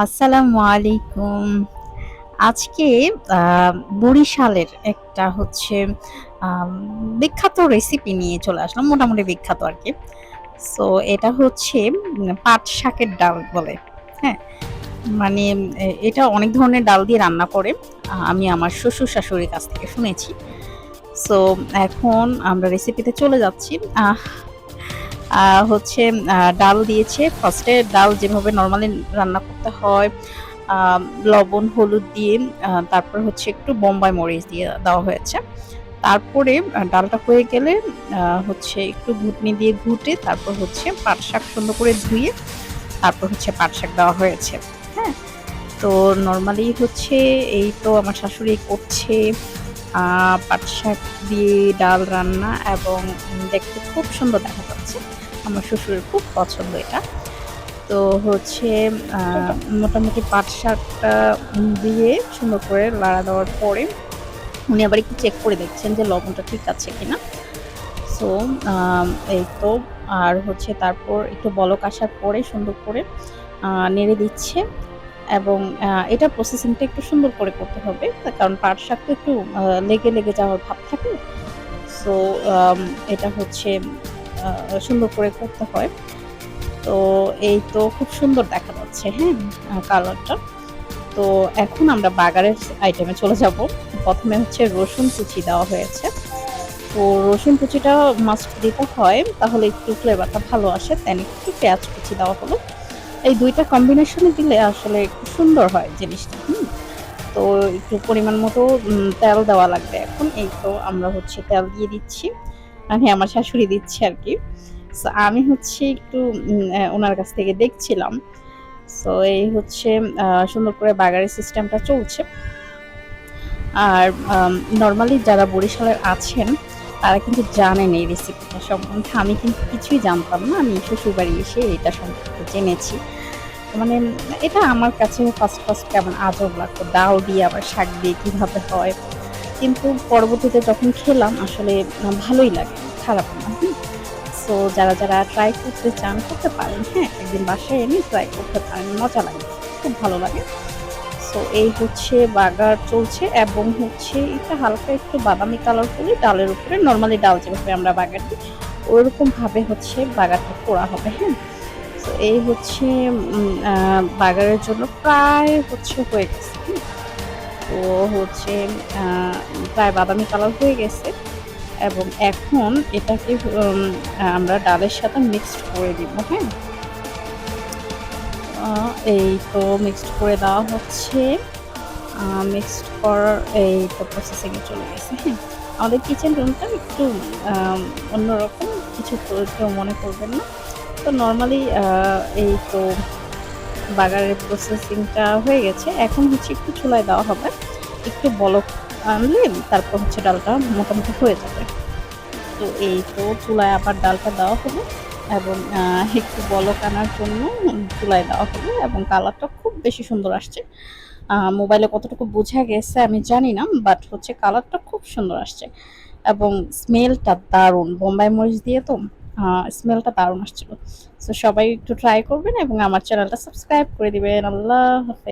আসসালামু আলাইকুম। আজকে আ বরিশালের একটা হচ্ছে আম বিখ্যাত রেসিপি নিয়ে চলে আসলাম। মোটামুটি বিখ্যাত আরকি। সো এটা হচ্ছে পাট শাকের ডাল বলে। হ্যাঁ? মানে এটা অনেক ধরনের ডাল দিয়ে রান্না করে। আমি আমার শ্বশুর-শাশুড়ির কাছ থেকে শুনেছি। সো এখন আমরা রেসিপিতে চলে যাচ্ছি। আহ আ হচ্ছে ডাল দিয়েছে। ফার্স্ট এ ডাল যেভাবে নরমালি রান্না করতে হয় আ লবণ, হলুদ দিয়ে তারপর হচ্ছে একটু বোম্বাই মরিচ দিয়ে দেওয়া হয়েছে। তারপরে ডালটা হয়ে গেলে হচ্ছে একটু ঘুটনি দিয়ে ঘুটে তারপর হচ্ছে পাট শাক সুন্দর করে ধুয়ে তারপর হচ্ছে পাট শাক দেওয়া হয়েছে। হ্যাঁ? তো নরমালি হচ্ছে এই তো আমার শাশুড়ি করছে আ পাট শাক দিয়ে ডাল রান্না এবং দেখতে খুব সুন্দর দেখা যাচ্ছে। আমার শ্বশুরের খুব পছন্দ এটা। তো হচ্ছে আ মোটামুটি পাট শাকটা দিয়ে সুন্দর করে লাড়া দেওয়ার পরে উনি আবার একটু চেক করে দেখছেন যে লবণটা ঠিক আছে কিনা। সো এই তো আর হচ্ছে তারপর একটু বলক আসার পরে সুন্দর করে নেড়ে দিচ্ছে এবং এটার প্রসেসিংটা একটু সুন্দর করে করতে হবে। কারণ পাট শাক তো একটু লেগে যাওয়ার ভাব থাকে। সো আম এটা হচ্ছে আ সুন্দর করে করতে হয়। তো এই তো খুব সুন্দর দেখা যাচ্ছে, হ্যাঁ? কালারটা। তো এখন আমরা বাগারের আইটেমে চলে যাব। ১ম এ হচ্ছে রসুন কুচি দেওয়া হয়েছে। তো রসুন কুচিটা মাস্ট দিতে হয়, তাহলে একটু ফ্লেভারটা ভালো আসে। দেন একটু পেঁয়াজ কুচি দেওয়া হলো। এই ২ টা কম্বিনেশনে দিলে আসলে একটু সুন্দর হয় জিনিসটা, হুম? তো একটু পরিমাণ মতো তেল দেওয়া লাগবে এখন। এই তো আমরা হচ্ছে তেল দিয়ে দিচ্ছি। মানে আমার শাশুড়ি দিচ্ছে আরকি। সো আমি হচ্ছে একটু উনার কাছ থেকে দেখছিলাম। সো এই হচ্ছে সুন্দর করে বাগারের সিস্টেমটা চলছে। আর নরমালি যারা বরিশালের আছেন, তারা কিন্তু জানেন এই রেসিপিটা সম্বন্ধে। আমি কিন্তু কিছুই জানতাম না। আমি শ্বশুরবাড়ি এসে এটা সম্পর্কে জেনেছি। মানে এটা আমার কাছে ফার্স্ট কেমন আজব লাগতো। ডাল দিয়ে আবার শাক দিয়ে কিভাবে হয়। কিন্তু পরবর্তীতে যখন খেলাম আসলে ভালোই লাগে। খারাপ না। হুম? সো যারা ট্রাই করতে চান করতে পারেন। হ্যাঁ? একদিন বাসায় এনে ট্রাই করতে পারেন। মজা লাগে। খুব ভালো লাগে। সো এই হচ্ছে বাগার চলছে এবং হচ্ছে এটা হালকা একটু বাদামি কালার হলে ডালের উপরে নরমালি ডাল যেভাবে আমরা বাগার দিই, ওরকমভাবে হচ্ছে বাগারটা করা হবে। হ্যাঁ? তো এই হচ্ছে বাগারের জন্য প্রায় হচ্ছে হয়ে গেছে। হুম? তো হচ্ছে আ প্রায় বাদামি কালার হয়ে গেছে এবং এখন এটাকে আমরা ডালের সাথে মিক্সড করে দিব। হ্যাঁ? আ এই তো মিক্সড করে দেওয়া হচ্ছে। মিক্সড করার এই তো প্রসেসিং এ চলে গেছে। হ্যাঁ? আমাদের কিচেন রুমটা একটু আম অন্যরকম। কিছু কেউ মনে করবেন না। তো নরমালি এই তো বাগারের প্রসেসিংটা হয়ে গেছে। এখন হচ্ছে একটু চুলায় দেওয়া হবে। একটু বলক আনলে তারপর হচ্ছে ডালটা মোটামুটি হয়ে যাবে। তো এই তো চুলায় আবার ডালটা দেওয়া হলো এবং একটু বলক আনার জন্য চুলায় দেওয়া হলো এবং কালারটা খুব বেশি সুন্দর আসছে। মোবাইলে কতটুকু বোঝা গেছে আমি জানি না। বাট হচ্ছে কালারটা খুব সুন্দর আসছে এবং স্মেলটা দারুণ। বোম্বাই মরিচ দিয়ে তো আ স্মেলটা দারুণ আসছিল। সো সবাই একটু ট্রাই করবেন এবং আমার চ্যানেলটা সাবস্ক্রাইব করে দিবেন। আল্লাহ হাফেজ।